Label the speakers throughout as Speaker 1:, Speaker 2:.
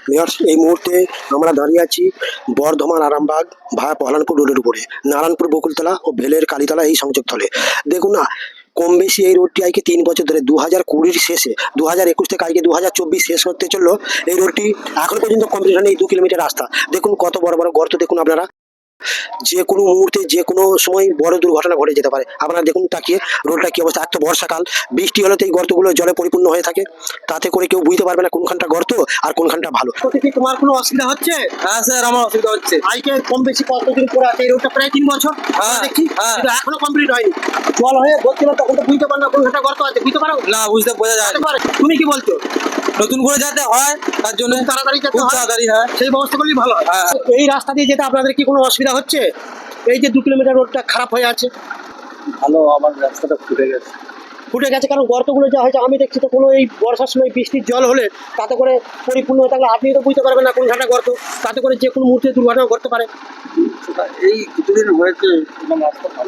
Speaker 1: Viewers, এই মুহূর্তে আমরা দাঁড়িয়ে আছি বর্ধমান আরামবাগ ভায়া পলানপুর রোডের উপরে, নারায়ণপুর বকুলতলা ও ভেলের কালীতলা এই সংযোগস্থলে। দেখুন না, কম বেশি এই রোডটি আজকে 3 বছর ধরে 2020 শেষে 2021 থেকে আজকে 2024 শেষ করতে চললো। এই রোডটি এখন পর্যন্ত কমপ্লিট হয়নি। এই 2 কিলোমিটার রাস্তা দেখুন, কত বড় বড় গর্ত দেখুন আপনারা। যে কোনো মুহূর্তে যে কোনো সময় বড় দুর্ঘটনা ঘটে যেতে পারে। আপনারা দেখুন তাকিয়ে রোডটা কি অবস্থা। এক তো বর্ষাকাল, বৃষ্টি হলে তো এই গর্তগুলো জলে পরিপূর্ণ হয়ে থাকে, তাতে করে কেউ বুঝতে পারবে না কোনখানটা গর্ত আর কোনখানটা ভালো। কি তোমার কোনো অসুবিধা হচ্ছে?
Speaker 2: হ্যাঁ স্যার, আমার অসুবিধা হচ্ছে।
Speaker 1: আজকে কম বেশি কতদিন পরে আছে এই রোডটা? প্রায় 3 বছর
Speaker 2: হ্যাঁ,
Speaker 1: দেখছি,
Speaker 2: হ্যাঁ।
Speaker 1: কিন্তু এখনো কমপ্লিট হয়নি। জল হয়ে ভর্তি হলে তখন তো বুঝতে পারো না কোনখানটা গর্ত আছে, বুঝতে পারো
Speaker 2: না, বোঝা যায় না।
Speaker 1: পারে। তুমি কি বলছো?
Speaker 2: নতুন করে যাতে হয় তার জন্য
Speaker 1: তাড়াতাড়ি যেতে
Speaker 2: খুব
Speaker 1: হয়,
Speaker 2: তাড়াতাড়ি হয়।
Speaker 1: সেই ব্যবস্থা করলেই ভালো হয়।
Speaker 2: হ্যাঁ।
Speaker 1: এই রাস্তা দিয়ে যেতে আপনাদের কি কোনো অসুবিধা হচ্ছে? এই যে 2 কিলোমিটার রোডটা খারাপ হয়ে আছে,
Speaker 2: ভালো, আমার রাস্তাটা ফুটে গেছে।
Speaker 1: ফুটে গেছে কারণ গর্তগুলো যা হয়েছে আমি দেখছি তো। কোনো এই বর্ষার সময় বৃষ্টির জল হলে তাতে করে পরিপূর্ণ হয়ে থাকলে আপনি তো বুঝতে পারবেন না কোনখানটা গর্ত, তাতে করে যে কোনো মুহূর্তে দুর্ঘটনা ঘটতে পারে।
Speaker 2: এই কিছুদিন হয়েছে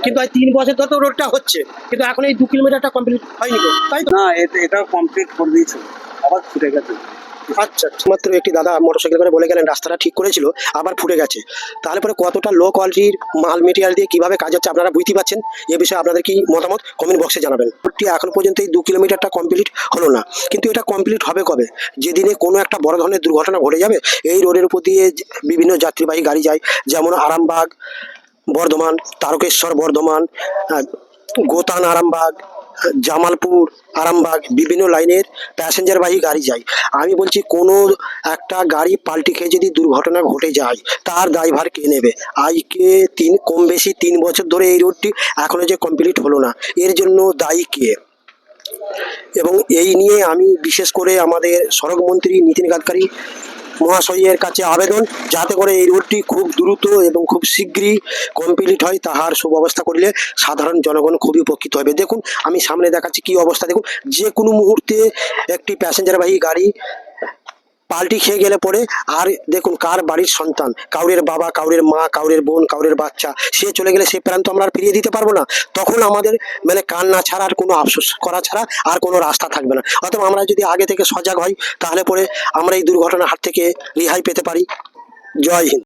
Speaker 1: কিন্তু আজ 3 বছর ধরে তো রোডটা হচ্ছে, কিন্তু এখন এই 2 কিলোমিটারটা কমপ্লিট হয়নি তো, তাই তো?
Speaker 2: না, এটা কমপ্লিট করে দিয়েছে, আবার ফুটে গেছে।
Speaker 1: আচ্ছা, মাত্র একটি দাদা মোটরসাইকেল করে বলে গেলেন রাস্তাটা ঠিক করেছিল, আবার ফুটে গেছে। তাহলে পরে কতটা লো কোয়ালিটির মাল মেটেরিয়াল দিয়ে কিভাবে কাজ হচ্ছে আপনারা বুঝতে পারছেন। এ বিষয়ে আপনাদের কি মতামত কমেন্ট বক্সে জানাবেন। রোডটি এখন পর্যন্ত এই 2 কিলোমিটারটা কমপ্লিট হলো না, কিন্তু এটা কমপ্লিট হবে কবে? যেদিনে কোনো একটা বড় ধরনের দুর্ঘটনা ঘটে যাবে। এই রোডের উপর দিয়ে বিভিন্ন যাত্রীবাহী গাড়ি যায়, যেমন আরামবাগ বর্ধমান, তারকেশ্বর বর্ধমান, গোতান আরামবাগ, জামালপুর আরামবাগ, বিভিন্ন লাইনের প্যাসেঞ্জারবাহী গাড়ি যায়। আমি বলছি কোনো একটা গাড়ি পাল্টি খেয়ে যদি দুর্ঘটনা ঘটে যায়, তার দায়ভার কে নেবে? আজকে কম বেশি 3 বছর ধরে এই রোডটি এখনো যে কমপ্লিট হলো না, এর জন্য দায়ী কে? এবং এই নিয়ে আমি বিশেষ করে আমাদের সড়ক মন্ত্রী নীতিন গাডকারি মহাশয়ের কাছে আবেদন, যাতে করে এই রোডটি খুব দ্রুত এবং খুব শীঘ্রই কমপ্লিট হয়। তাহার সুব্যবস্থা করলে সাধারণ জনগণ খুবই উপকৃত হবে। দেখুন আমি সামনে দেখাচ্ছি কি অবস্থা। দেখুন, যে কোনো মুহূর্তে একটি প্যাসেঞ্জারবাহী গাড়ি পাল্টি খেয়ে গেলে পরে, আর দেখুন কার বাড়ির সন্তান, কাউরের বাবা, কাউরের মা, কাউরের বোন, কাউরের বাচ্চা, সে চলে গেলে সে প্রাণ তো আমরা আর ফিরিয়ে দিতে পারবো না। তখন আমাদের মানে কান্না ছাড়া আর কোনো আফসোস করা ছাড়া আর কোনো রাস্তা থাকবে না। অথবা আমরা যদি আগে থেকে সজাগ হই, তাহলে পরে আমরা এই দুর্ঘটনার হাত থেকে রেহাই পেতে পারি। জয় হিন্দ।